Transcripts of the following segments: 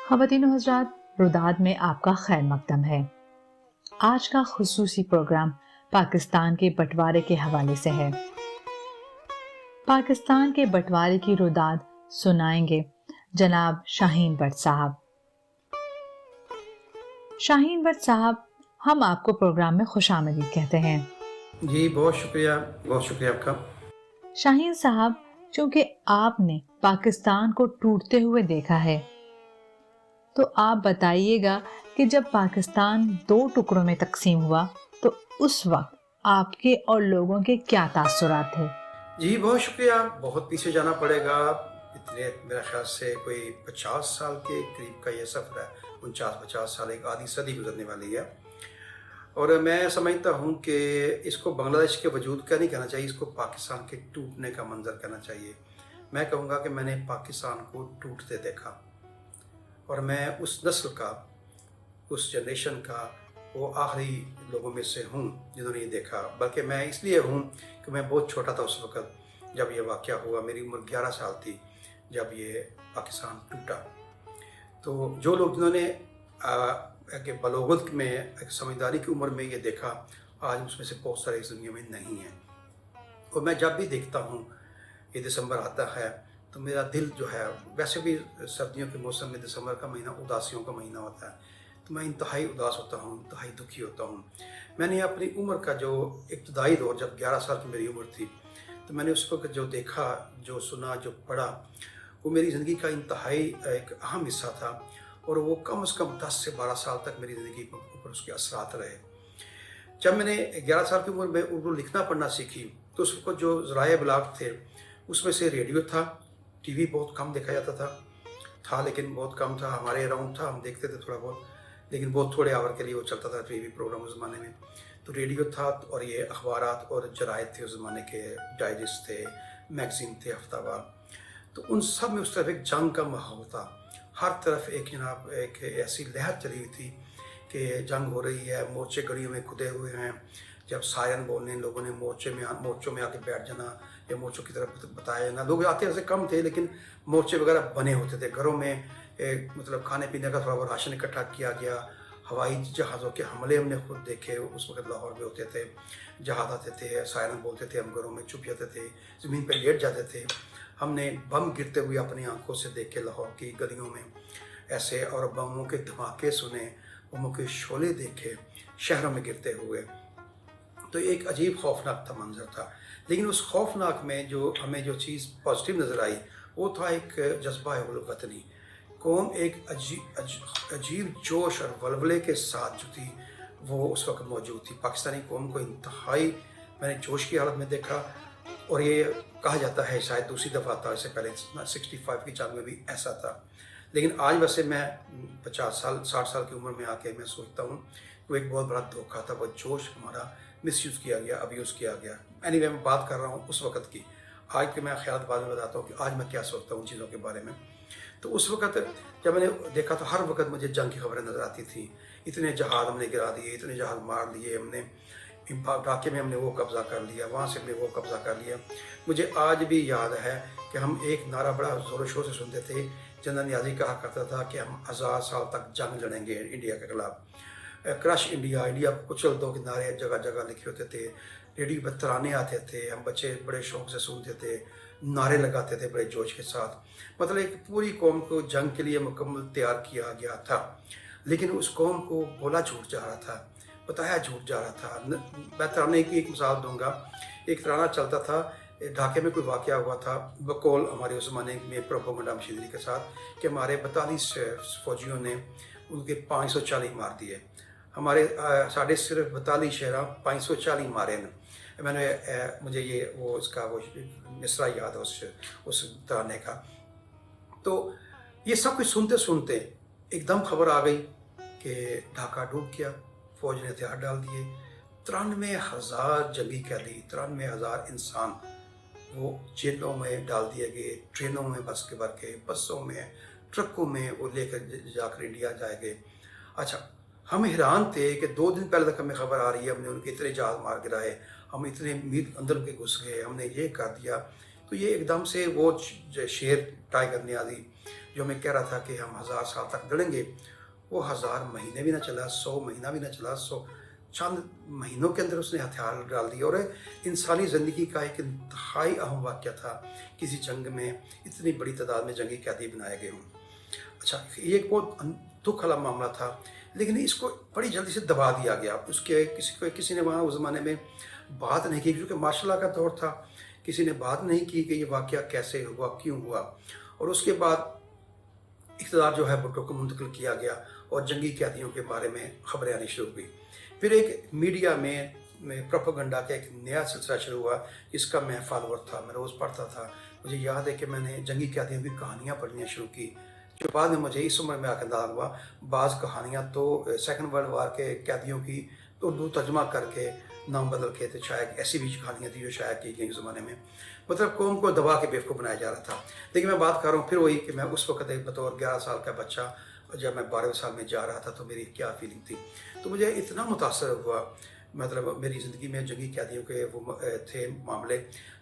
ख़वातीन व हज़रात, रुदाद में आपका खैर मकदम है। आज का खुसूसी प्रोग्राम पाकिस्तान के बंटवारे के हवाले से है। पाकिस्तान के बंटवारे की रुदाद सुनाएंगे जनाब शाहीन भट्ट साहब। शाहीन भट्ट साहब, हम आपको प्रोग्राम में खुशामदीद कहते हैं। जी बहुत शुक्रिया आपका। शाहीन साहब, चूंकि आपने पाकिस्तान को टूटते हुए देखा है, तो आप बताइएगा कि जब पाकिस्तान दो टुकड़ों में तकसीम हुआ तो उस वक्त आपके और लोगों के क्या तासुरात थे? जी बहुत शुक्रिया। बहुत पीछे जाना पड़ेगा, इतने मेरा ख्याल से कोई 50 साल के करीब का ये सफ़र है। 49-50 साल, एक आधी सदी गुजरने वाली है। और मैं समझता हूँ कि इसको बांग्लादेश के वजूद का नहीं कहना चाहिए, इसको पाकिस्तान के टूटने का मंजर कहना चाहिए। मैं कहूँगा कि मैंने पाकिस्तान को टूटते देखा और मैं उस नस्ल का, उस जनरेशन का वो आखिरी लोगों में से हूँ जिन्होंने ये देखा। बल्कि मैं इसलिए हूँ कि मैं बहुत छोटा था उस वक़्त जब ये वाक़या हुआ। मेरी उम्र 11 साल थी जब ये पाकिस्तान टूटा। तो जो लोग जिन्होंने एक बलोगत में, एक समझदारी की उम्र में ये देखा, आज उसमें से बहुत सारे इस दुनिया में नहीं हैं। और मैं जब भी देखता हूँ ये दिसंबर आता है तो मेरा दिल जो है, वैसे भी सर्दियों के मौसम में दिसंबर का महीना उदासियों का महीना होता है, तो मैं इंतहाई उदास होता हूँ, इंतहाई दुखी होता हूँ। मैंने अपनी उम्र का जो इब्तदाई दौर, जब 11 साल की मेरी उम्र थी, तो मैंने उस वक्त जो देखा, जो सुना, जो पढ़ा, वो मेरी ज़िंदगी का इंतहाई एक अहम हिस्सा था। और वो कम से कम 10 से 12 साल तक मेरी ज़िंदगी के ऊपर उसके असरात रहे। जब मैंने 11 साल की उम्र में उर्दू लिखना पढ़ना सीखी तो उस वक्त जो ज़राए इबलाग थे उसमें से रेडियो था, टीवी बहुत कम देखा जाता था लेकिन बहुत कम था। हमारे अराउंड था, हम देखते थे थोड़ा बहुत, लेकिन बहुत थोड़े आवर के लिए वो चलता था टीवी प्रोग्राम उस ज़माने में। तो रेडियो था और ये अखबारात और जरायद थे उस ज़माने के, डाइजेस्ट थे, मैगज़ीन थे हफ्तावार। तो उन सब में उस तरफ एक जंग का माहौल था। हर तरफ एक जनाब एक ऐसी लहर चली हुई थी कि जंग हो रही है, मोर्चे गलियों में खुदे हुए हैं। जब सायरन बोलने, लोगों ने मोर्चों में आके बैठ जाना या मोर्चों की तरफ बताया जाना। लोग आते ऐसे कम थे लेकिन मोर्चे वगैरह बने होते थे। घरों में मतलब खाने पीने का थोड़ा बहुत राशन इकट्ठा किया गया। हवाई जहाज़ों के हमले हमने खुद देखे, उस वक्त लाहौर में होते थे। जहाज़ आते थे, सायरन बोलते थे, हम घरों में छुप जाते थे, ज़मीन पर लेट जाते थे। हमने बम गिरते हुए अपनी आंखों से देखे लाहौर की गलियों में ऐसे, और बमों के धमाके सुने, बमों के शोले देखे शहरों में गिरते हुए। तो एक अजीब खौफनाक था मंजर था। लेकिन उस खौफनाक में जो हमें जो चीज़ पॉजिटिव नज़र आई वो था एक जज्बा वतनी। कौम एक अजीब जोश और वलवले के साथ जो थी वो उस वक्त मौजूद थी। पाकिस्तानी कौम को इंतहाई मैंने जोश की हालत में देखा। और ये कहा जाता है शायद दूसरी दफ़ा था, इससे पहले 65 की जंग में भी ऐसा था। लेकिन आज वैसे मैं 50 साल 60 साल की उम्र में आके मैं सोचता हूँ वो एक बहुत बड़ा धोखा था। वो जोश हमारा मिसयूज़ किया गया, अब्यूज़ किया गया। एनीवे, मैं बात कर रहा हूँ उस वक़्त की। आज के मैं ख्याल बाद में बताता हूँ कि आज मैं क्या सोचता हूँ उन चीज़ों के बारे में। तो उस वक़्त जब मैंने देखा तो हर वक्त मुझे जंग की खबरें नज़र आती थी। इतने जहाज़ हमने गिरा दिए, इतने जहाज़ मार लिए हमने, ढाके में हमने वो कब्ज़ा कर लिया, वहाँ से हमने वो कब्ज़ा कर लिया। मुझे आज भी याद है कि हम एक नारा बड़ा ज़ोर शोर से सुनते थे। जनरल नियाज़ी कहा करता था कि हम 1000 साल तक जंग लड़ेंगे इंडिया के खिलाफ। क्रश इंडिया, इंडिया को कुचल दो के नारे जगह जगह लिखे होते थे। रेडियो पर तराने आते थे, हम बच्चे बड़े शौक़ से सुनते थे, नारे लगाते थे बड़े जोश के साथ। मतलब एक पूरी कौम को जंग के लिए मुकम्मल तैयार किया गया था। लेकिन उस कौम को बोला झूठ जा रहा था, बताया झूठ जा रहा था। मैं तराने की एक मिसाल दूंगा। एक तराना चलता था, ढाके में कोई वाक़या हुआ था, बकौल हमारे उस ज़माने में प्रोपेगेंडा मशीनरी के साथ, कि हमारे 42 फ़ौजियों ने उनके 540 मार दिए। हमारे साढ़े सिर्फ 42 शहरा 540 मारे न। मैंने मुझे ये वो उसका वो मिसरा याद है उस तराने का। तो ये सब कुछ सुनते सुनते एकदम खबर आ गई कि ढाका डूब गया, फ़ौज ने हथियार डाल दिए। 93,000 जंगी कैदी, 93,000 इंसान वो जेलों में डाल दिए गए, ट्रेनों में बस के भर के, बसों में, ट्रकों में वो लेकर जाकर इंडिया जाएंगे। अच्छा, हम हैरान थे कि 2 दिन पहले तक हमें खबर आ रही है हमने उनके इतने जहाज़ मार गिराए, हम इतने मील अंदर के घुस गए, हमने ये कर दिया। तो ये एकदम से वो शेर टाइगर नियाज़ी جو मैं कह रहा था कि हम 1000 साल तक लड़ेंगे, वो 1000 महीने भी ना चला, 100 महीना भी ना चला, 100 चंद महीनों के अंदर उसने हथियार डाल दिए। और इंसानी ज़िंदगी का एक इंतहाई अहम वाक़या था, किसी जंग में इतनी बड़ी तादाद में जंगी कैदी बनाए गए हों। अच्छा, ये एक बहुत दुख वाला मामला था, लेकिन इसको बड़ी जल्दी से दबा दिया गया। उसके किसी ने वहाँ उस ज़माने में बात नहीं की, क्योंकि मार्शल लॉ का दौर था, किसी ने बात नहीं की कि ये वाक़या कैसे हुआ, क्यों हुआ। और उसके बाद इक़्तिदार जो है भुट्टो को मुंतकिल किया गया और जंगी कैदियों के बारे में खबरें आनी शुरू हुई। फिर एक मीडिया में प्रोपेगेंडा का एक नया सिलसिला शुरू हुआ, जिसका मैं फॉलोअर था, मैं रोज़ पढ़ता था। मुझे याद है कि मैंने जंगी कैदियों की कहानियाँ पढ़नियाँ शुरू की, जो बाद में मुझे इस उम्र में आकर अंदाज़ा हुआ। बाज़ कहानियाँ तो सेकंड वर्ल्ड वार के कैदियों की तो उर्दू तर्जमा करके नाम बदल के, तो शायद ऐसी भी कहानियाँ थी जो शायद की गई उस ज़माने में। मतलब कौम को दबा के बेवकूफ़ बनाया जा रहा था। लेकिन मैं बात कर रहा हूँ फिर वही कि मैं उस वक्त एक बतौर 11 साल का बच्चा, और जब मैं 12वें साल में जा रहा था तो मेरी क्या फीलिंग थी। तो मुझे इतना मुतासर हुआ, मतलब मेरी ज़िंदगी में जंगी कैदियों के वो थे मामले।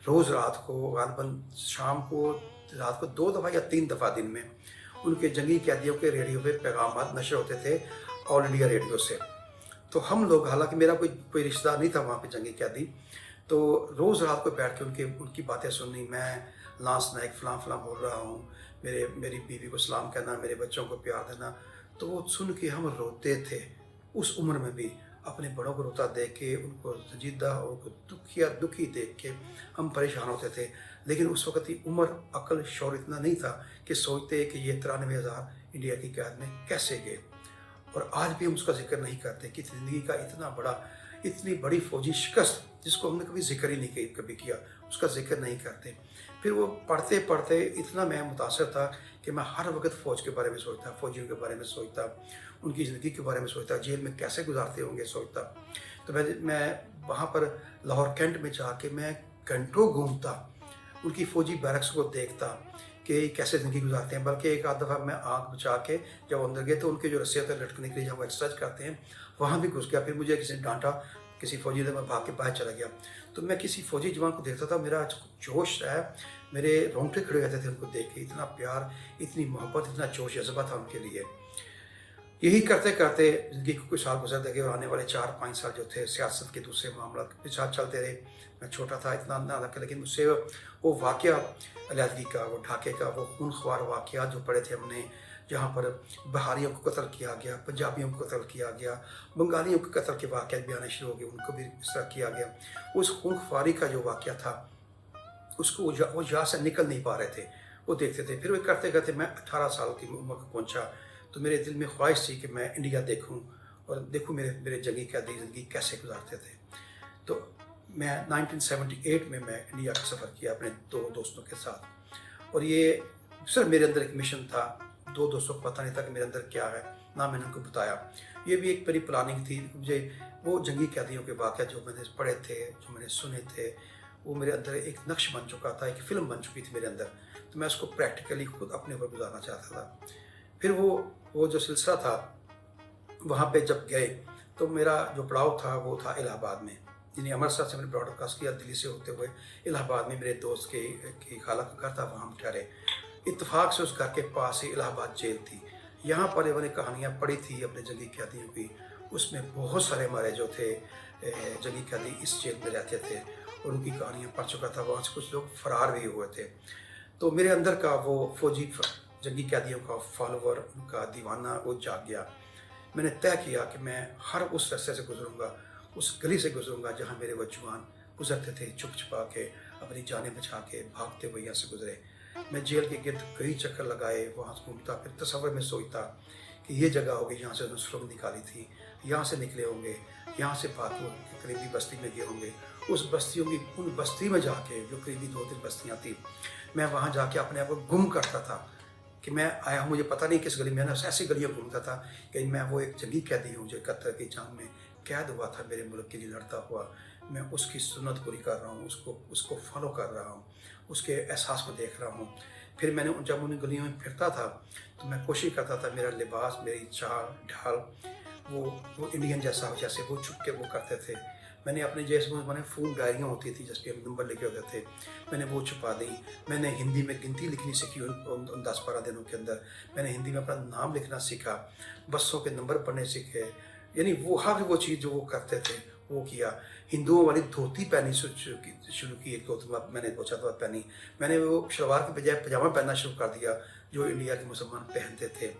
रोज़ रात को ग़ालिबन शाम को, रात को 2 दफ़ा या 3 दफ़ा दिन में उनके जंगी कैदियों के रेडियो पे पैगामात नशर होते थे, ऑल इंडिया रेडियो से। तो हम लोग, हालांकि मेरा कोई रिश्तेदार नहीं था वहाँ पे जंगी कैदी, तो रोज़ रात को बैठ के उनकी बातें सुननी। मैं लांस नायक फ़लाँ फ़लाँ बोल रहा हूँ, मेरी बीवी को सलाम कहना, मेरे बच्चों को प्यार देना। तो वो सुन के हम रोते थे, उस उम्र में भी अपने बड़ों को रोता देख के, उनको संजीदा और उनको दुखी देख के हम परेशान होते थे। लेकिन उस वक़्त की उम्र, अक्ल, शौर इतना नहीं था कि सोचते कि ये 93,000 इंडिया की कैद में कैसे गए। और आज भी हम उसका जिक्र नहीं करते कि ज़िंदगी का इतनी बड़ी फ़ौजी शिकस्त, जिसको हमने कभी जिक्र ही नहीं कभी किया, उसका जिक्र नहीं करते। फिर वो पढ़ते पढ़ते इतना मैं मुतासर था कि मैं हर वक्त फ़ौज के बारे में सोचता, फ़ौजियों के बारे में सोचता, उनकी ज़िंदगी के बारे में सोचता, जेल में कैसे गुजारते होंगे सोचता। तो मैं वहाँ पर लाहौर कैंट में जाके मैं घंटों घूमता, उनकी फ़ौजी बैरक्स को देखता कि कैसे ज़िंदगी गुजारते हैं। बल्कि एक आध दफ़ा मैं आँख बचा के जब अंदर गए तो उनके जो रस्से होते हैं लटकने के लिए, जब वो एक्सरसाइज करते हैं, वहाँ भी घुस गया। फिर मुझे किसी ने डांटा, किसी फ़ौजी ने, मैं भाग के बाहर चला गया। तो मैं किसी फ़ौजी जवान को देखता था, मेरा जोश है, मेरे रोंगटे खड़े हो जाते थे उनको देख के। इतना प्यार, इतनी मोहब्बत, इतना जोश जज्बा था उनके लिए। यही करते करते ज़िंदगी को कुछ साल गुजरते गए, और आने वाले 4-5 साल जो थे सियासत के दूसरे मामला के साथ चलते रहे। मैं छोटा था, इतना ना था, लेकिन मुझसे वो वाक़या अलहदगी का, वो ढाके का, वो खूनख्वार वाक़या जो पढ़े थे हमने, जहाँ पर बहारियों को कत्ल किया गया, पंजाबियों को कत्ल किया गया, बंगालियों के कत्ल के वाक़यात भी आने शुरू हो गए, उनको भी इस तरह किया गया। उस खूनख्वारी का जो वाक़या था, उसको वो यहाँ से निकल नहीं पा रहे थे, वो देखते थे। फिर वो करते करते मैं 18 साल की उम्र को पहुँचा, तो मेरे दिल में ख्वाहिश थी कि मैं इंडिया देखूं और देखूं मेरे जंगी कैदी ज़िंदगी कैसे गुजारते थे। तो मैं 1978 में मैं इंडिया का सफ़र किया अपने 2 दोस्तों के साथ, और ये सिर्फ मेरे अंदर एक मिशन था। 2 दोस्तों को पता नहीं था कि मेरे अंदर क्या है, ना मैंने उनको बताया। ये भी एक बड़ी प्लानिंग थी। मुझे वो जंगी कैदियों के वाक़या जो मैंने पढ़े थे, जो मैंने सुने थे, वो मेरे अंदर एक नक्श बन चुका था, एक फ़िल्म बन चुकी थी मेरे अंदर। तो मैं उसको प्रैक्टिकली खुद अपने ऊपर गुजारना चाहता था। फिर वो जो सिलसिला था, वहाँ पे जब गए तो मेरा जो पड़ाव था वो था इलाहाबाद में। यानी अमृतसर से मैंने ब्रॉडकास्ट किया, दिल्ली से होते हुए इलाहाबाद में मेरे दोस्त की खाला का घर था, वहाँ हम ठहरे। इत्तेफाक से उस घर के पास ही इलाहाबाद जेल थी। यहाँ पर मैंने कहानियाँ पढ़ी थी अपने जंगी कैदियों की, उसमें बहुत सारे हमारे जो थे जंगी कैदी इस जेल में रहते थे, और उनकी कहानियाँ पढ़ चुका था। वहाँ से कुछ लोग फरार भी हुए थे। तो मेरे अंदर का वो फ़ौजी जंगी कैदियों का फॉलोवर, उनका दीवाना, वो जाग गया। मैंने तय किया कि मैं हर उस रास्ते से गुजरूँगा, उस गली से गुजरूँगा जहाँ मेरे वो जवान गुजरते थे, छुप छुपा के, अपनी जानें बचा के, भागते हुए यहाँ से गुजरे। मैं जेल के गिर्द कई चक्कर लगाए, वहाँ से घूमता, फिर तस्वर में सोचता कि ये जगह होगी जहाँ से उन्होंने सुरंग निकाली थी, यहाँ से निकले होंगे, यहाँ से भाग के करीबी बस्ती में गए होंगे। उस उन बस्ती में जाके, जो करीबी 2-3 बस्तियाँ थी, मैं वहाँ जाके अपने आप को गुम करता था कि मैं आया हूँ, मुझे पता नहीं किस गली में। ऐसी गलियों घूमता था कि मैं वो एक जंगी कैदी हूँ जो 71 की जंग में कैद हुआ था, मेरे मुल्क के लिए लड़ता हुआ। मैं उसकी सुन्नत पूरी कर रहा हूँ, उसको फॉलो कर रहा हूँ, उसके एहसास को देख रहा हूँ। फिर मैंने जब उन गलियों में फिरता था तो मैं कोशिश करता था मेरा लिबास, मेरी चाल ढाल वो इंडियन जैसा हो, जैसे वो छुप के वो करते थे। میں نے اپنے جیسے میں نے فون ڈائریاں ہوتی تھی جس پہ ہم نمبر لکھے ہوتے تھے، میں نے وہ چھپا دی. میں نے ہندی میں گنتی لکھنی سیکھی ان 10-12 دنوں کے اندر. میں نے ہندی میں اپنا نام لکھنا سیکھا، بسوں کے نمبر پڑھنے سیکھے. یعنی وہ ہر وہ چیز جو وہ کرتے تھے وہ کیا. ہندوؤں والی دھوتی پہنی شروع کی. ایک دو میں نے 2-4 دفعہ پہنی. میں نے وہ شلوار کے بجائے پجامہ پہننا شروع کر دیا جو انڈیا کے مسلمان پہنتے تھے.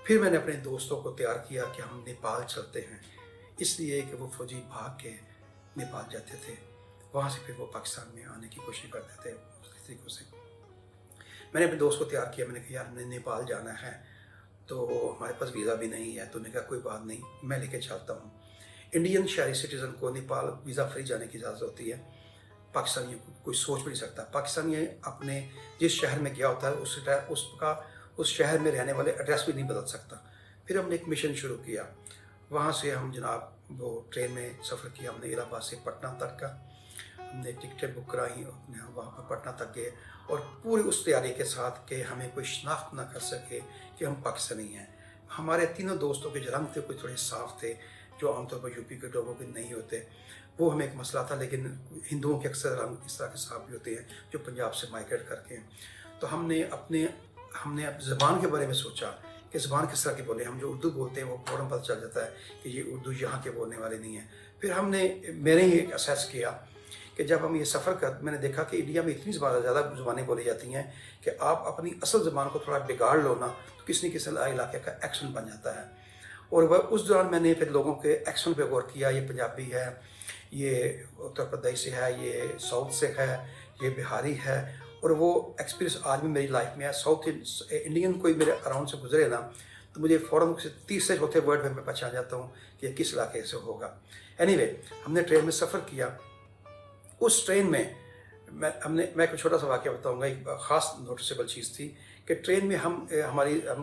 پھر میں نے اپنے دوستوں کو تیار کیا کہ ہم نیپال چلتے ہیں، اس لیے کہ وہ فوجی بھاگ کے نیپال جاتے تھے، وہاں سے پھر وہ پاکستان میں آنے کی کوشش کرتے تھے اس طریقوں سے. میں نے اپنے دوست کو تیار کیا. میں نے کہا یار ہم نے نیپال جانا ہے تو ہمارے پاس ویزا بھی نہیں ہے. تو نے کہا کوئی بات نہیں، میں لے کے چلتا ہوں. انڈین شہری سٹیزن کو نیپال ویزا فری جانے کی اجازت ہوتی ہے، پاکستانیوں کو کوئی سوچ بھی نہیں سکتا. پاکستانی اپنے جس شہر میں گیا ہوتا ہے اس شہر میں رہنے والے ایڈریس بھی نہیں بدل سکتا. پھر ہم نے ایک مشن شروع کیا. وہاں سے ہم جناب وہ ٹرین میں سفر کیا. ہم نے الہ آباد سے پٹنہ تک کا ہم نے ٹکٹیں بک کرائی. وہاں پر پٹنہ تک گئے اور پوری اس تیاری کے ساتھ کہ ہمیں کوئی شناخت نہ کر سکے کہ ہم پاکستانی ہیں. ہمارے تینوں دوستوں کے جو رنگ تھے کوئی تھوڑے صاف تھے جو عام طور پر یو پی کے لوگوں کے نہیں ہوتے. وہ ہمیں ایک مسئلہ تھا، لیکن ہندوؤں کے اکثر رنگ اس طرح کے صاف بھی ہوتے ہیں جو پنجاب سے مائگریٹ کر کے ہیں. تو ہم نے زبان کے بارے میں سوچا کہ زبان کس طرح کی بولیں. ہم جو اردو بولتے ہیں وہ فوراً پتہ چل جاتا ہے کہ یہ اردو یہاں کے بولنے والے نہیں ہیں. پھر میں نے ایک اسیس کیا کہ جب ہم یہ سفر میں نے دیکھا کہ انڈیا میں اتنی زیادہ زبانیں بولی جاتی ہیں کہ آپ اپنی اصل زبان کو تھوڑا بگاڑ لو نا تو کسی نہ کسی علاقے کا ایکسنٹ بن جاتا ہے. اور اس دوران میں نے پھر لوگوں کے ایکسنٹ پہ غور کیا. یہ پنجابی ہے، یہ اتر پردیش سے ہے، یہ ساؤتھ سے ہے، یہ بہاری ہے. اور وہ ایکسپیرینس آج بھی میری لائف میں ہے. ساؤتھ انڈین کوئی میرے اراؤنڈ سے گزرے نا تو مجھے فوراً 30 سے چوتھے ورڈ میں پہچان جاتا ہوں کہ یہ کس علاقے سے ہوگا. اینی وے ہم نے ٹرین میں سفر کیا. اس ٹرین میں میں ایک چھوٹا سا واقعہ بتاؤں گا. ایک خاص نوٹسیبل چیز تھی کہ ٹرین میں ہم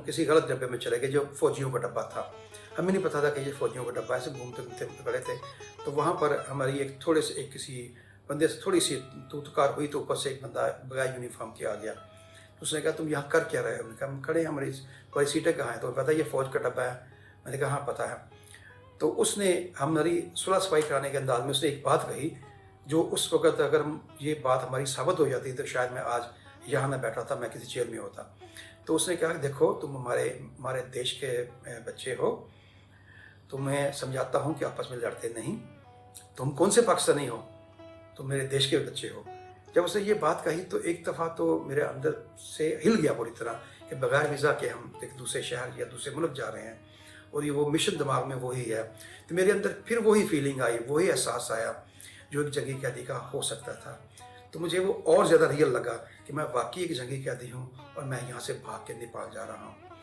کسی غلط ڈبے میں چلے گئے جو فوجیوں کا ڈبہ تھا. ہمیں نہیں پتا تھا کہ یہ فوجیوں کا ڈبہ ایسے گھومتے پڑے تھے. تو وہاں پر ہماری ایک کسی بندے سے تھوڑی سی تکار ہوئی تو اوپر سے ایک بندہ بغیر یونیفارم کے آ گیا. اس نے کہا تم یہاں کر کیا رہے ہو؟ ہم نے کہا ہم کھڑے ہیں، ہماری سیٹیں کہاں ہیں؟ تو پتہ یہ فوج کا ڈبہ ہے. میں نے کہا ہاں پتہ ہے. تو اس نے ہماری صلح صفائی کرانے کے انداز میں اس نے ایک بات کہی جو اس وقت اگر یہ بات ہماری ثابت ہو جاتی تو شاید میں آج یہاں نہ بیٹھا تھا، میں کسی جیل میں ہوتا. تو اس نے کہا کہ دیکھو تم ہمارے دیش کے بچے ہو، تو میں سمجھاتا ہوں کہ آپس میں لڑتے نہیں. تم کون سے پاکستانی ہو؟ تم میرے دیش کے بچے ہو. جب اس نے یہ بات کہی تو ایک دفعہ تو میرے اندر سے ہل گیا پوری طرح کہ بغیر ویزا کے ہم ایک دوسرے شہر یا دوسرے ملک جا رہے ہیں اور یہ وہ مشن دماغ میں وہی ہے. تو میرے اندر پھر وہی فیلنگ آئی، وہی احساس آیا جو ایک جنگی قیدی کا ہو سکتا تھا. تو مجھے وہ اور زیادہ ریئل لگا کہ میں واقعی ایک جنگی قیدی ہوں اور میں یہاں سے بھاگ کے نیپال جا رہا ہوں.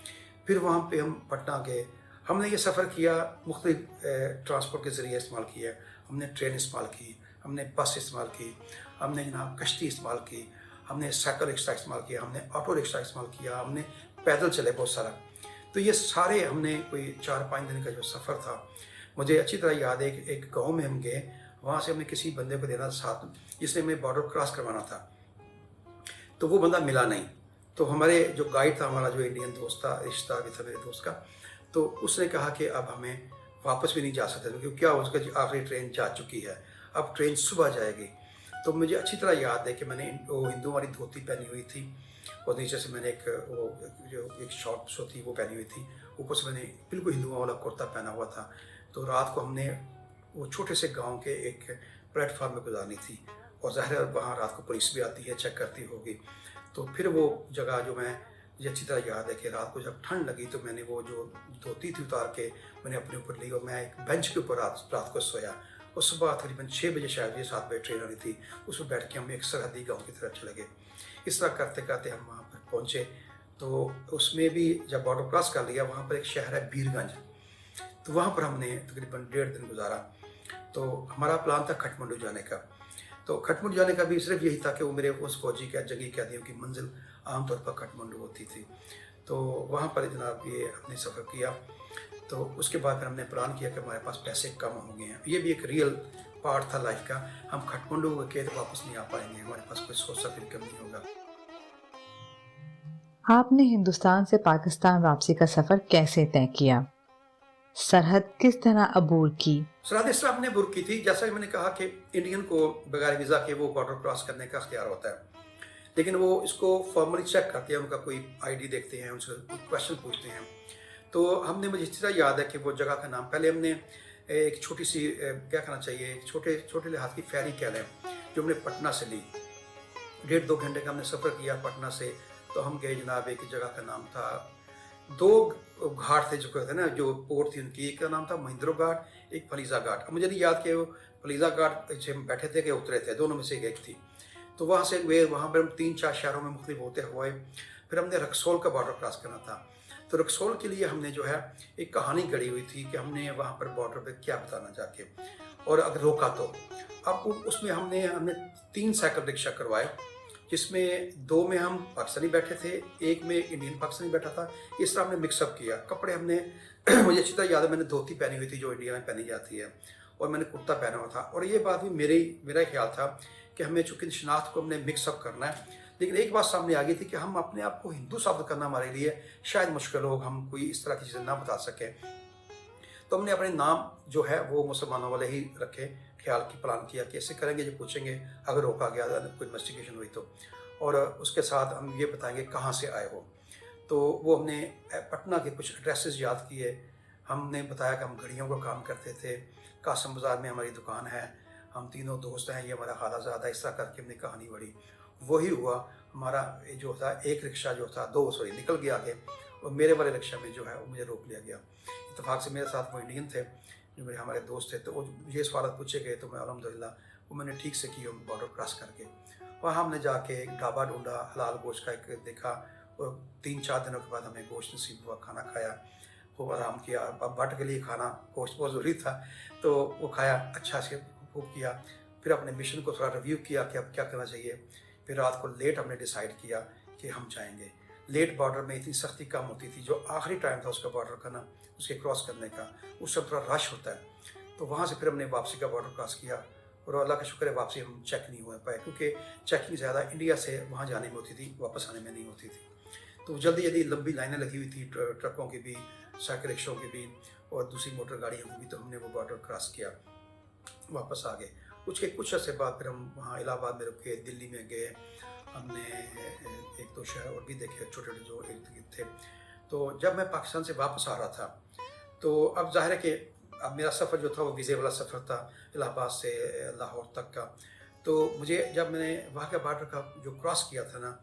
پھر وہاں پہ ہم پٹنہ گئے. ہم نے یہ سفر کیا مختلف ٹرانسپورٹ کے ذریعے استعمال کیا. ہم نے ٹرین استعمال کی، ہم نے بس استعمال کی، ہم نے جناب کشتی استعمال کی، ہم نے سائیکل رکشہ استعمال کیا، ہم نے آٹو رکشہ استعمال کیا، ہم نے پیدل چلے بہت سارا. تو یہ سارے ہم نے کوئی 4-5 دن کا جو سفر تھا مجھے اچھی طرح یاد ہے. ایک گاؤں میں ہم گئے، وہاں سے ہم نے کسی بندے کو دینا ساتھ جس نے ہمیں بارڈر کراس کروانا تھا. تو وہ بندہ ملا نہیں. تو ہمارے جو گائیڈ تھا، ہمارا جو انڈین دوست تھا، رشتہ بھی تھا میرے دوست کا، تو اس نے کہا کہ اب ہمیں واپس بھی نہیں جا سکتے کیونکہ کیا اس کا آخری ٹرین جا چکی ہے، اب ٹرین صبح جائے گی. تو مجھے اچھی طرح یاد ہے کہ میں نے وہ ہندو والی دھوتی پہنی ہوئی تھی اور نیچے سے میں نے ایک شارٹ سو تھی وہ پہنی ہوئی تھی، اوپر سے میں نے بالکل ہندوؤں والا کرتا پہنا ہوا تھا. تو رات کو ہم نے وہ چھوٹے سے گاؤں کے ایک پلیٹ فارم میں گزارنی تھی اور ظاہر وہاں رات کو پولیس بھی آتی ہے، چیک کرتی ہوگی. تو پھر وہ جگہ جو مجھے اچھی طرح یاد ہے کہ رات کو جب ٹھنڈ لگی تو میں نے وہ جو دھوتی تھی اتار کے میں نے اپنے اوپر لی اور میں ایک بینچ کے اوپر رات کو سویا. اور صبح تقریباً 6 بجے شاید 7 بجے ٹرین آنی تھی، اس میں بیٹھ کے ہم ایک سرحدی گاؤں کی طرف چلے گئے. اس طرح کرتے کرتے ہم وہاں پر پہنچے. تو اس میں بھی جب بارڈر کراس کر لیا وہاں پر ایک شہر ہے بیر گنج، تو وہاں پر ہم نے تقریباً 1.5 دن گزارا. تو ہمارا پلان تھا کھٹمنڈو جانے کا. تو کھٹمنڈو جانے کا بھی صرف یہی تھا کہ وہ میرے اس فوجی کے جنگی قیدیوں کی منزل عام طور پر کھٹمنڈو ہوتی تھی. تو وہاں پر جناب یہ ہم نے سفر کیا. تو اس کے بعد پھر ہم نے پلان کیا کہ ہمارے پاس پیسے کم ہو گئے ہیں. یہ بھی ایک ریئل پارٹ تھا لائف کا. ہم کھٹمنڈو کے تو واپس نہیں آ پائیں گے، ہمارے پاس کوئی سورس آف انکم نہیں ہوگا. آپ نے ہندوستان سے پاکستان واپسی کا سفر کیسے طے کیا؟ सरहद किस तरह अबूर की? सरहद इस तरह हमने बुक की थी, जैसा कि मैंने कहा कि इंडियन को बगैर वीज़ा के वो बॉर्डर क्रॉस करने का अख्तियार होता है, लेकिन वो इसको फॉर्मली चेक करते हैं, उनका कोई आईडी देखते हैं, उनसे क्वेश्चन पूछते हैं। तो हमने, मुझे इस तरह याद है कि वो जगह का नाम, पहले हमने एक छोटी सी क्या कहना चाहिए, एक छोटे छोटे लिहाज की फेरी कह लें, जो हमने पटना से ली। 1.5-2 घंटे का हमने सफ़र किया पटना से। तो हम गए जनाब, एक जगह का नाम था, 2 घाट थे जो कहते हैं ना, जो पोर्ट थी उनकी, एक का नाम था महिंद्रो घाट, एक फलीजा घाट। मुझे नहीं याद कि वो फलीजा घाट से हम बैठे थे कि उतरे थे, दोनों में से एक थी। तो वहाँ से गए, वहाँ पर हम 3-4 शहरों में मुख्तलिफ होते हुए फिर हमने रक्सौल का बॉर्डर क्रॉस करना था। तो रक्सौल के लिए हमने जो है एक कहानी गढ़ी हुई थी कि हमने वहाँ पर बॉर्डर पे क्या बताना जाके, और अगर रोका तो। अब उसमें हमने 3 साइकिल रिक्शा करवाए, जिसमें 2 में हम पाकिस्तानी बैठे थे, 1 में इंडियन पाकिस्तानी बैठा था। इस तरह हमने मिक्सअप किया। कपड़े हमने मुझे अच्छी तरह याद है, मैंने धोती पहनी हुई थी जो इंडिया में पहनी जाती है, और मैंने कुर्ता पहना हुआ था। और ये बात भी मेरा ख्याल था कि हमें चूँकि शनाख्त को हमने मिक्सअप करना है, लेकिन एक बात सामने आ गई थी कि हम अपने आप को हिंदू साबित करना हमारे लिए शायद मुश्किल हो, हम कोई इस तरह की चीज़ें ना बता सकें। तो हमने अपने नाम जो है वो मुसलमानों वाले ही रखे, ख्याल की प्लान किया कि ऐसे करेंगे, जो पूछेंगे अगर रोका गया, कोई इन्वेस्टिगेशन हुई तो, और उसके साथ हम ये बताएंगे कहाँ से आए हो। तो वो हमने पटना के कुछ एड्रेसेस याद किए। हमने बताया कि हम घड़ियों का काम करते थे, कासम बाज़ार में हमारी दुकान है, हम तीनों दोस्त हैं, ये हमारा खालाजादा। इस तरह करके हमने कहानी बढ़ी। वही हुआ, हमारा जो था एक रिक्शा जो था 2 निकल गया आगे, और मेरे वाले रिक्शा में जो है वो मुझे रोक लिया गया। इत्तेफाक से मेरे साथ वो इंडियन थे जो मेरे हमारे दोस्त थे, तो वो ये सवाल पूछे गए, तो मैं अल्हम्दुलिल्लाह वो मैंने ठीक से की बॉर्डर क्रॉस करके। वहाँ हमने जाके एक ढाबा ढूंढा, हलाल गोश्त का एक देखा, और 3-4 दिनों के बाद हमें गोश्त नसीब हुआ, खाना खाया, खूब आराम किया। अब भट्ट के लिए खाना गोश्त बहुत ज़रूरी था, तो वो खाया, अच्छा से खूब किया। फिर अपने मिशन को थोड़ा रिव्यू किया कि अब क्या करना चाहिए। फिर रात को लेट हमने डिसाइड किया कि हम जाएंगे। लेट बॉर्डर में इतनी सख्ती कम होती थी, जो आखिरी टाइम था उसका बॉर्डर का ना, उसके क्रॉस करने का, उस समय थोड़ा रश होता है। तो वहाँ से फिर हमने वापसी का बॉर्डर क्रॉस किया, और अल्लाह का शुक्र है वापसी हम चेक नहीं हो पाए, क्योंकि चेकिंग ज़्यादा इंडिया से वहाँ जाने में होती थी, वापस आने में नहीं होती थी। तो जल्दी जल्दी लंबी लाइनें लगी हुई थी, ट्रकों की भी, साइकिल रिक्शों की भी, और दूसरी मोटर गाड़ियों की भी। तो हमने वो बॉर्डर क्रॉस किया, वापस आ गए। उसके कुछ अर्से बाद फिर हम वहाँ इलाहाबाद में रुके, दिल्ली में गए, हमने 1-2 शहर और भी देखे, छोटे छोटे जो इर्द गिर्द थे। तो जब मैं पाकिस्तान से वापस आ रहा था, तो अब ज़ाहिर है कि अब मेरा सफ़र जो था वो वीज़े वाला सफ़र था, इलाहाबाद से लाहौर तक का। तो मुझे, जब मैंने वहाँ का बॉर्डर का जो क्रॉस किया था ना,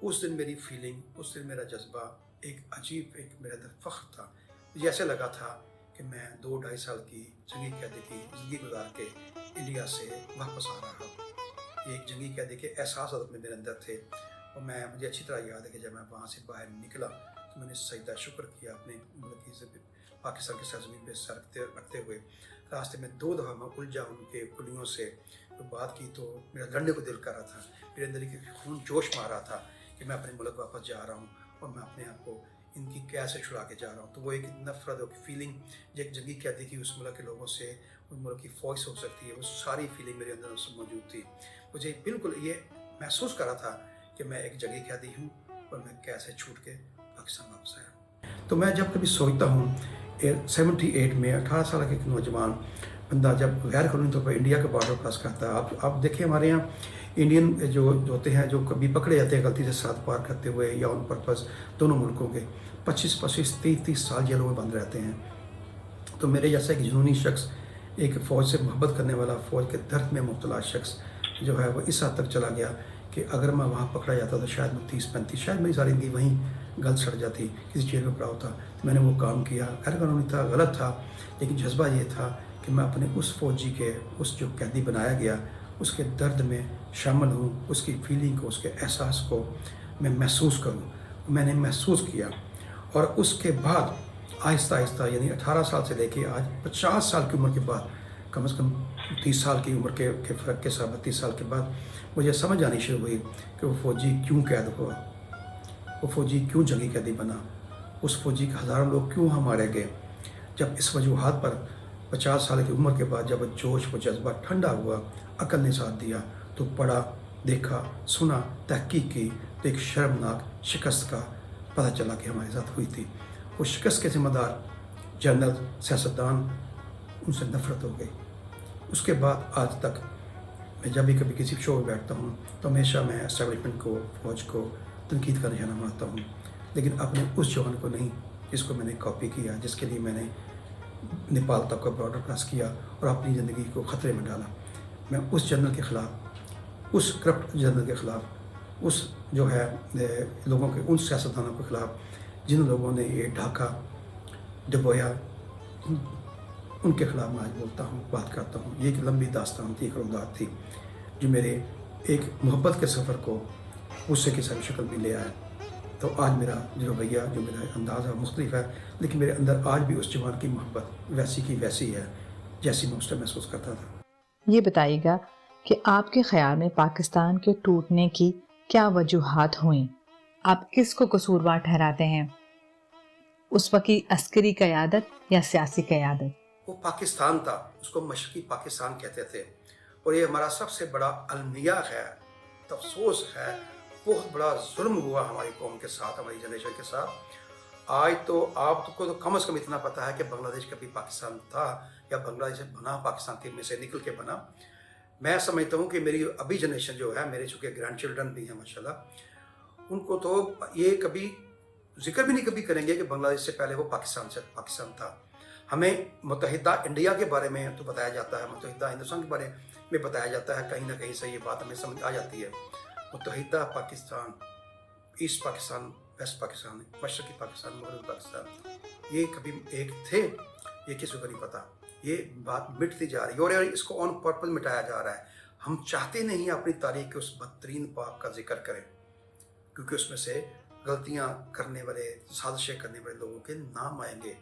उस दिन मेरी फीलिंग, उस दिन मेरा जज्बा एक अजीब, एक मेरे अंदर फ़ख्र था। मुझे ऐसे लगा था कि मैं 2-2.5 साल की जंगी कैदी की ज़िंदगी गुजार के इंडिया से वापस आ रहा हूँ। एक जंगी कैदी के एहसास मेरे अंदर थे, और मुझे अच्छी तरह याद है कि जब मैं वहाँ से बाहर निकला, तो मैंने सजदा शुक्र किया अपने मुल्क की पाकिस्तान की सरज़मीन पे सर रखते हुए। रास्ते में 2 दफ़ा मैं उलझा उनके कुलियों से, तो बात की तो मेरा लड़ने को दिल कर रहा था, मेरे अंदर एक खून जोश मार रहा था कि मैं अपने मुल्क वापस जा रहा हूँ, और मैं अपने आप को इनकी कैद से छुड़ा के जा रहा हूँ। तो वो एक नफ़रत और फीलिंग, जो एक जंगी कैदी की उस मुल्क के लोगों से, उस मुल्क की फ़ौज से हो सकती है, वो सारी फीलिंग मेरे अंदर उसमें मौजूद थी। मुझे बिल्कुल ये महसूस कर रहा था कि मैं एक जंगी कैदी हूँ, और मैं कैसे छूट के पाकिस्तान वापस आया। तो मैं जब कभी सोचता हूँ 78 में 18 साल के एक नौजवान बंदा जब गैर कानूनी तौर पर इंडिया के बॉर्डर क्रॉस करता है, आप देखिए हमारे यहाँ इंडियन जो होते हैं, जो कभी पकड़े जाते हैं गलती से साथ पार करते हुए या ऑन पर्पस, दोनों मुल्कों के 25-25, 30-30 साल जेलों में बंद रहते हैं। तो मेरे जैसा एक जुनूनी शख्स, एक फ़ौज से मोहब्बत करने वाला, फ़ौज के दर्द में मुब्तला शख्स जो है, वो इस हद तक चला गया कि अगर मैं वहाँ पकड़ा जाता तो शायद मैं 30-35, शायद मेरी सारी ज़िंदगी वहीं गल सड़ जाती, किसी जेल में पड़ा होता। तो मैंने वो काम किया, गैर कानूनी था, गलत था, लेकिन जज्बा ये था कि मैं अपने उस फ़ौजी के, उस जो कैदी बनाया गया, उसके दर्द में शामिल हूँ, उसकी फीलिंग को, उसके एहसास को मैं महसूस करूँ। मैंने महसूस किया, और उसके बाद आहिस्ता आहिस्ता, यानी 18 साल से लेके आज 50 साल की उम्र के बाद, कम से कम 30 साल की उम्र के फ़र्क के साथ 32 साल के बाद मुझे समझ आनी शुरू हुई कि वो फ़ौजी क्यों कैद हुआ, वो फ़ौजी क्यों जंगी कैदी बना, उस फ़ौजी के हज़ारों लोग क्यों मारे गए। जब इस वजूहात पर 50 साल की उम्र के बाद जब वो जोश, वो जज्बा ठंडा हुआ, अकल ने साथ दिया, तो पढ़ा, देखा, सुना, तहकीक की, तो एक शर्मनाक शिकस्त का पता चला कि हमारे साथ हुई थी। वो शिकस्त के ज़िम्मेदार जनरल, सियासतदान, उनसे नफ़रत हो गई। उसके बाद आज तक मैं जब भी कभी किसी शो में बैठता हूँ तो हमेशा मैं एस्टेब्लिशमेंट को, फौज को तनकीद का निशाना बनाता हूँ, लेकिन अपने उस जवान को नहीं जिसको मैंने कॉपी किया, जिसके लिए मैंने नेपाल तक का बॉर्डर क्रॉस किया और अपनी ज़िंदगी को ख़तरे में डाला। मैं उस जनरल के ख़िलाफ़, उस करप्ट जनरल के ख़िलाफ़, उस जो है लोगों के, उन सियासतदानों के ख़िलाफ़ जिन लोगों ने ये ढाका डुबोया, उनके ख़िलाफ़ मैं आज बोलता हूँ, बात करता हूँ। ये एक लंबी दास्तान थी, एक रुदात थी जो मेरे एक मोहब्बत के सफ़र को गुस्से की सारी शक्ल में ले आया। तो आज मेरा जो रवैया, जो मेरा अंदाज़ है मुख्तलिफ है, लेकिन मेरे अंदर आज भी उस जवान की मोहब्बत वैसी की वैसी है जैसी मैं उस टाइम महसूस करता था। ये बताइएगा कि आपके ख्याल में पाकिस्तान के टूटने की क्या वजूहात हुई? आप किसको कसूरवार ठहराते हैं? उस वक्त की अस्करी क़यादत या सियासी क़यादत? वो पाकिस्तान था, उसको मशरक़ी पाकिस्तान कहते थे, और ये हमारा सबसे बड़ा अलमिया है, अफसोस है, बहुत बड़ा जुल्म हुआ हमारी कौम के साथ, हमारी जनरेशन के साथ। आज तो आपको तो कम से कम इतना पता है कि बांग्लादेश कभी पाकिस्तान था या बांग्लादेश बना पाकिस्तान के में से निकल के बना। मैं समझता हूँ कि मेरी अभी जनरेशन जो है, मेरे चूँकि ग्रैंड चिल्ड्रन भी हैं माशाल्लाह, उनको तो ये कभी जिक्र भी नहीं कभी करेंगे कि बांग्लादेश से पहले वो पाकिस्तान था। हमें मुत्तहिदा इंडिया के बारे में तो बताया जाता है, मुत्तहिदा हिंदुस्तान के बारे में बताया जाता है, कहीं ना कहीं से ये बात हमें समझ आ जाती है। मुत्तहिदा पाकिस्तान, ईस्ट पाकिस्तान, वेस्ट पाकिस्तान, मशरक़ी पाकिस्तान, मगरबी पाकिस्तान, ये कभी एक थे, ये किसी को नहीं पता। ये बात मिटती जा रही है और इसको ऑन पर्पस मिटाया जा रहा है। हम चाहते नहीं अपनी तारीख के उस बदतरीन पाक का जिक्र करें, क्योंकि उसमें से गलतियां करने वाले, साजिशें करने वाले लोगों के नाम आएंगे,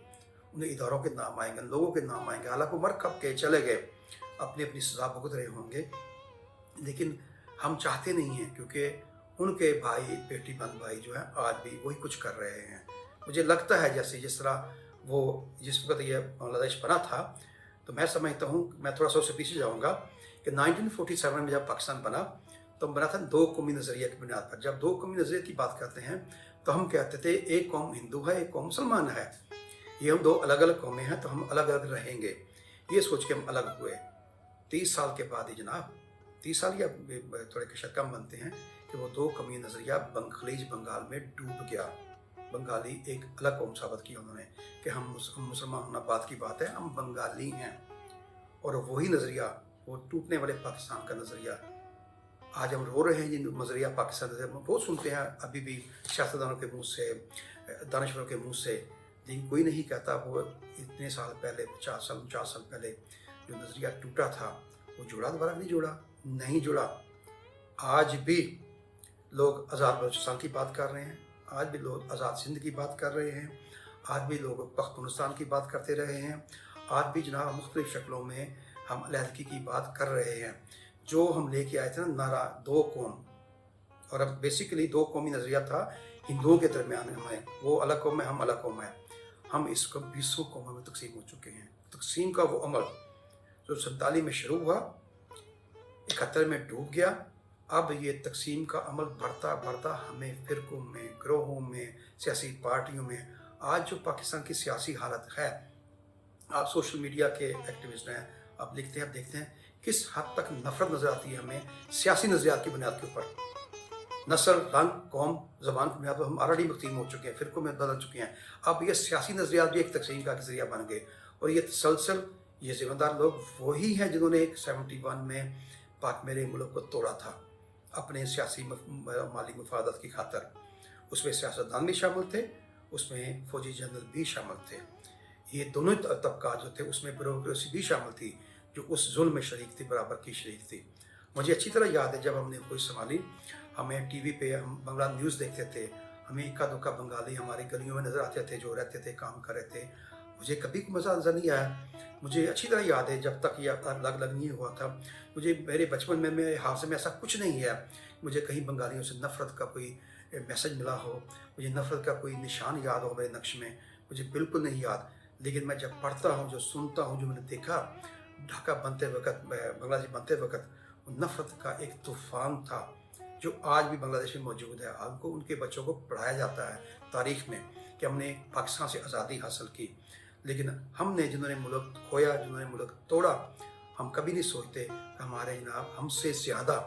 उन्हें इदारों के नाम आएंगे, लोगों के नाम आएंगे। हालांकि मर कब के चले गए, अपनी अपनी सजा भुगत रहे होंगे, लेकिन हम चाहते नहीं हैं, क्योंकि उनके भाई, बेटी बंद भाई जो है आज भी वही कुछ कर रहे हैं। मुझे लगता है जैसे जिस तरह वो जिस वक्त ये बांग्लादेश बना था, तो मैं समझता हूँ, मैं थोड़ा सा उससे पीछे जाऊँगा कि 1947 में जब पाकिस्तान बना तो बना था दो कौमी नज़रिया की बुनियाद पर। जब दो कौमी नज़रिए की बात करते हैं तो हम कहते थे एक कौम हिंदू है, एक कौम मुसलमान है, ये हम दो अलग अलग कौमें हैं, तो हम अलग अलग रहेंगे, ये सोच के हम अलग हुए। 30 साल के बाद ही जनाब, 30 साल या थोड़े शक कम बनते हैं कि वो दो कौमी नज़रिया खलीज बंगाल में डूब गया। बंगाली एक अलग कौम साबित किया उन्होंने कि हम मुसलमान होना बात की बात है, हम बंगाली हैं। और वही नज़रिया, वो टूटने वाले पाकिस्तान का नज़रिया, आज हम रो रहे हैं। जिन नज़रिया पाकिस्तान से हम बहुत सुनते हैं अभी भी सियासतदानों के मुँह से, दानश्वरों के मुँह से, लेकिन कोई नहीं कहता वो इतने साल पहले, 50 साल 49 साल पहले जो नज़रिया टूटा था वो जुड़ा, दोबारा नहीं जुड़ा। आज भी लोग आज़ाद बलूचिस्तान की बात कर रहे हैं, आज भी लोग आज़ाद सिंध की बात कर रहे हैं, आज भी लोग पख्तूनस्तान की बात करते रहे हैं, आज भी जनाब मुख्तलिफ़ शक्लों में हम अलहदगी की बात कर रहे हैं। जो हम लेके आए थे ना नारा, दो कौम, और अब बेसिकली दो कौमी नज़रिया था हिंदुओं के दरमियान, हमें वो अलग कौम है, हम अलग कौम है। हम इसको 20 कौमों में तकसीम हो चुके हैं। तकसीम का वो अमल जो 47 में शुरू हुआ, 71 में डूब गया। अब ये तकसीम का अमल बढ़ता बढ़ता हमें फ़िरक़ों में, ग्रोहों में, सियासी पार्टियों में, आज जो पाकिस्तान की सियासी हालत है, आप सोशल मीडिया के एक्टिविस्ट हैं, आप लिखते हैं, आप देखते हैं किस हद तक नफ़रत नज़र आती है हमें सियासी नज़रियात की बुनियाद के ऊपर। नस्ल, रंग, कौम, ज़बान की बुनियाद पर हम ऑलरेडी तकसीम हो चुके हैं, फ़िरक़ों में बदल चुके हैं। अब ये सियासी नज़रियात भी एक तकसीम का जरिया बन गए, और ये तसलसल ये ज़िम्मेदार लोग वही हैं जिन्होंने 71 में पाक मेरे मुल्क को तोड़ा था अपने सियासी माली मफादत की खातर। उसमें सियासतदान भी शामिल थे, उसमें फ़ौजी जनरल भी शामिल थे, ये दोनों तबका जो थे, उसमें ब्यूरोक्रेसी भी शामिल थी जो उस जुल्म में शरीक थी, बराबर की शरीक थी। मुझे अच्छी तरह याद है जब हमने कोई संभाली, हमें टीवी पे हम बंगला न्यूज़ देखते थे, हमें इक्का दुक्का बंगाली हमारी गलियों में नज़र आते थे जो रहते थे, काम कर रहे थे। मुझे कभी मज़ा नज़र नहीं आया। मुझे अच्छी तरह याद है जब तक ये अलग नहीं हुआ था, मुझे मेरे बचपन में, मेरे हाथ में ऐसा कुछ नहीं है मुझे कहीं बंगालियों से नफ़रत का कोई मैसेज मिला हो, मुझे नफ़रत का कोई निशान याद हो मेरे नक्श में, मुझे बिल्कुल नहीं याद। लेकिन मैं जब पढ़ता हूँ, जो सुनता हूँ, जो मैंने देखा ढाका बनते वक्त, बांग्लादेश बनते वक्त, नफ़रत का एक तूफ़ान था जो आज भी बांग्लादेश में मौजूद है। उनको, उनके बच्चों को पढ़ाया जाता है तारीख़ में कि हमने पाकिस्तान से आज़ादी हासिल की। لیکن ہم نے جنہوں نے ملک کھویا، جنہوں نے ملک توڑا، ہم کبھی نہیں سوچتے کہ ہمارے جناب ہم سے زیادہ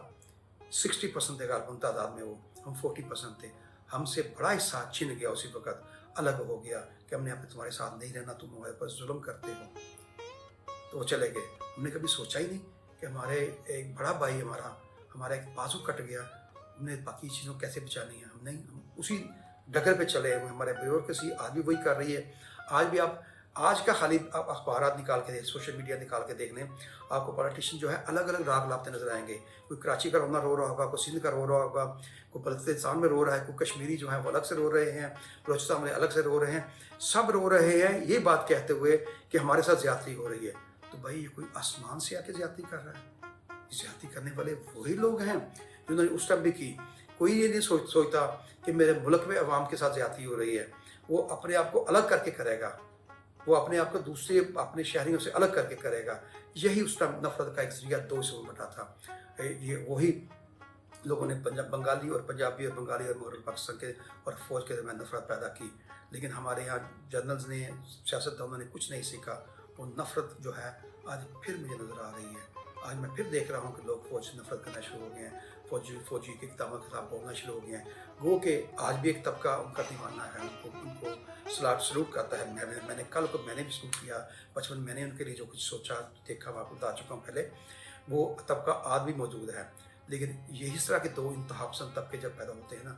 60% تھے غالباً تعداد میں، وہ ہم 40% تھے، ہم سے بڑا حصہ چھن گیا اسی وقت، الگ ہو گیا کہ ہم نے اپنے تمہارے ساتھ نہیں رہنا، تم ہمارے پر ظلم کرتے ہو، تو وہ چلے گئے۔ ہم نے کبھی سوچا ہی نہیں کہ ہمارے ایک بڑا بھائی ہمارا ایک بازو کٹ گیا، ہم نے باقی چیزوں کیسے بچانی ہے، ہم اسی ڈگر پہ چلے ہوئے، ہمارے بیوروکریسی آج بھی وہی کر رہی ہے۔ آج بھی آج کا خالی آپ اخبارات نکال کے سوشل میڈیا نکال کے دیکھ لیں، آپ کو پولیٹیشین جو ہے الگ الگ راگ لاپتے نظر آئیں گے، کوئی کراچی کا رونا رو رہا ہوگا، کوئی سندھ کا رو رہا ہوگا، کوئی بلوچستان میں رو رہا ہے، کوئی کشمیری جو ہے وہ الگ سے رو رہے ہیں، بلوچستان میں الگ سے رو رہے ہیں، سب رو رہے ہیں یہ بات کہتے ہوئے کہ ہمارے ساتھ زیادتی ہو رہی ہے۔ تو بھائی یہ کوئی آسمان سے آ کے زیادتی کر رہا ہے؟ زیادتی کرنے والے وہی لوگ ہیں جنہوں نے اس ٹائم بھی کی۔ کوئی یہ نہیں سوچتا کہ میرے ملک میں عوام کے ساتھ زیادتی ہو رہی ہے، وہ اپنے آپ کو الگ کر کے کرے گا، وہ اپنے آپ کو دوسرے اپنے شہریوں سے الگ کر کے کرے گا۔ یہی اس ٹائم نفرت کا ایک ذریعہ دو حصوں میں بٹا تھا۔ یہ وہی لوگوں نے بنگالی اور پنجابی اور بنگالی اور مغربی پاکستان کے اور فوج کے درمیان نفرت پیدا کی، لیکن ہمارے یہاں جنرلز نے، سیاستدانوں نے کچھ نہیں سیکھا۔ وہ نفرت جو ہے آج پھر مجھے نظر آ رہی ہے۔ آج میں پھر دیکھ رہا ہوں کہ لوگ فوج سے نفرت کرنا شروع ہو گئے ہیں، فوجی کی کتابوں کے ساتھ بولنا شروع ہو گئے ہیں۔ گو کہ آج بھی ایک طبقہ ان کا دیوانہ ہے، ان کو سلوٹ کرتا ہے۔ میں نے کل کو میں نے بھی سلوٹ کیا، بچپن میں نے ان کے لیے جو کچھ سوچا دیکھا، میں آپ کو بتا چکا ہوں پہلے، وہ طبقہ آج بھی موجود ہے۔ لیکن یہ اس طرح کے دو انتہا پسند طبقے جب پیدا ہوتے ہیں نا،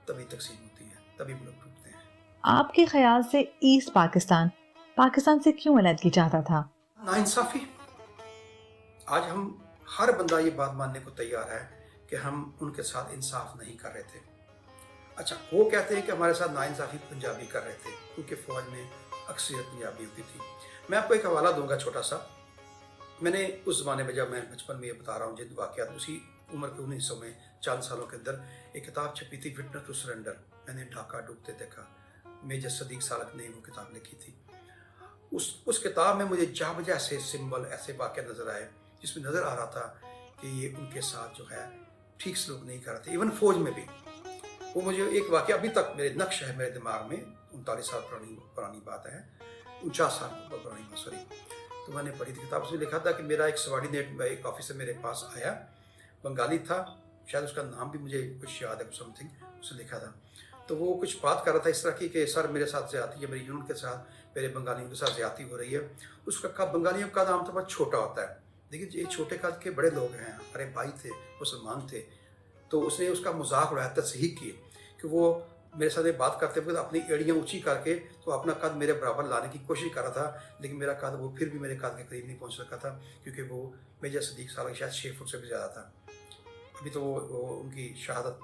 تبھی تقسیم ہوتی ہے، تبھی ملک ٹوٹتے ہیں۔ آپ کے خیال سے ایسٹ پاکستان سے کیوں علیحدگی چاہتا تھا؟ ناانصافی۔ آج ہم ہر بندہ یہ بات ماننے کو تیار ہے کہ ہم ان کے ساتھ انصاف نہیں کر رہے تھے۔ اچھا، وہ کہتے ہیں کہ ہمارے ساتھ ناانصافی پنجابی کر رہے تھے کیونکہ فوج میں اکثریت پنجابیوں کی تھی۔ میں آپ کو ایک حوالہ دوں گا چھوٹا سا۔ میں نے اس زمانے میں، جب میں بچپن میں یہ بتا رہا ہوں جن واقعات، اسی عمر کے 1900 میں چند سالوں کے اندر ایک کتاب چھپی تھی، وٹنس ٹو سرنڈر، میں نے ڈھاکہ ڈوبتے دیکھا، میجر صدیق سالک نے وہ کتاب لکھی تھی۔ اس کتاب میں مجھے جا بجا ایسے سمبل، ایسے واقعہ نظر آئے جس میں نظر آ رہا تھا کہ یہ ان کے ساتھ جو ہے ٹھیک سلوک نہیں کر رہے تھے، ایون فوج میں بھی۔ وہ مجھے ایک واقعہ ابھی تک میرے نقش ہے میرے دماغ میں، 39 سال پرانی بات ہے، 49 سال پرانی بات، سوری۔ تو میں نے پڑھی تھی کتاب، اس میں لکھا تھا کہ میرا ایک سبارڈینیٹ، ایک آفیسر میرے پاس آیا، بنگالی تھا، شاید اس کا نام بھی مجھے کچھ یاد ہے، سم تھنگ اس نے لکھا تھا۔ تو وہ کچھ بات کر رہا تھا اس طرح کی کہ سر میرے ساتھ زیادتی ہے، میری یونٹ کے ساتھ، میرے بنگالیوں کے ساتھ زیادتی ہو رہی ہے۔ اس کا بنگالیوں کا عام طور پر چھوٹا ہوتا ہے، لیکن یہ چھوٹے قد کے بڑے لوگ ہیں، ہمارے بھائی تھے، مسلمان تھے۔ تو اس نے اس کا مذاق اڑایا، تصحیح کی کہ وہ میرے ساتھ بات کرتے ہوئے اپنی ایڑیاں اونچی کر کے تو اپنا قد میرے برابر لانے کی کوشش کر رہا تھا، لیکن میرا قد وہ پھر بھی میرے قد کے قریب نہیں پہنچ سکا تھا، کیونکہ وہ میجر صدیق سالک شاید 6 فٹ سے بھی زیادہ تھا۔ ابھی تو وہ ان کی شہادت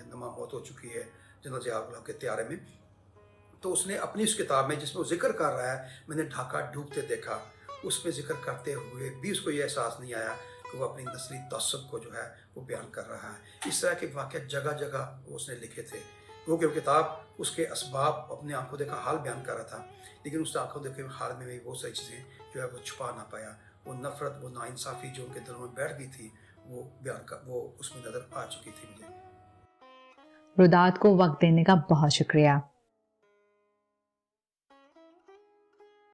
نما موت ہو چکی ہے جنرل ضیاء الحق کے طیارے میں۔ تو اس نے اپنی اس کتاب میں، جس میں وہ ذکر کر رہا ہے میں نے ڈھاکہ ڈوبتے دیکھا، اس میں ذکر کرتے ہوئے بھی اس کو یہ احساس نہیں آیا کہ وہ اپنی نسلی تعصب کو جو ہے وہ بیان کر رہا ہے۔ اس طرح کے واقعات جگہ جگہ وہ اس نے لکھے تھے، کیونکہ وہ کتاب اس کے اسباب، اپنے آنکھوں دیکھا حال بیان کر رہا تھا، لیکن اس آنکھوں دیکھے حال میں بھی بہت ساری چیزیں جو ہے وہ چھپا نہ پایا۔ وہ نفرت، وہ ناانصافی جو ان کے دلوں میں بیٹھ گئی تھی، وہ اس میں نظر آ چکی تھی مجھے۔ روداد کو وقت دینے کا بہت شکریہ۔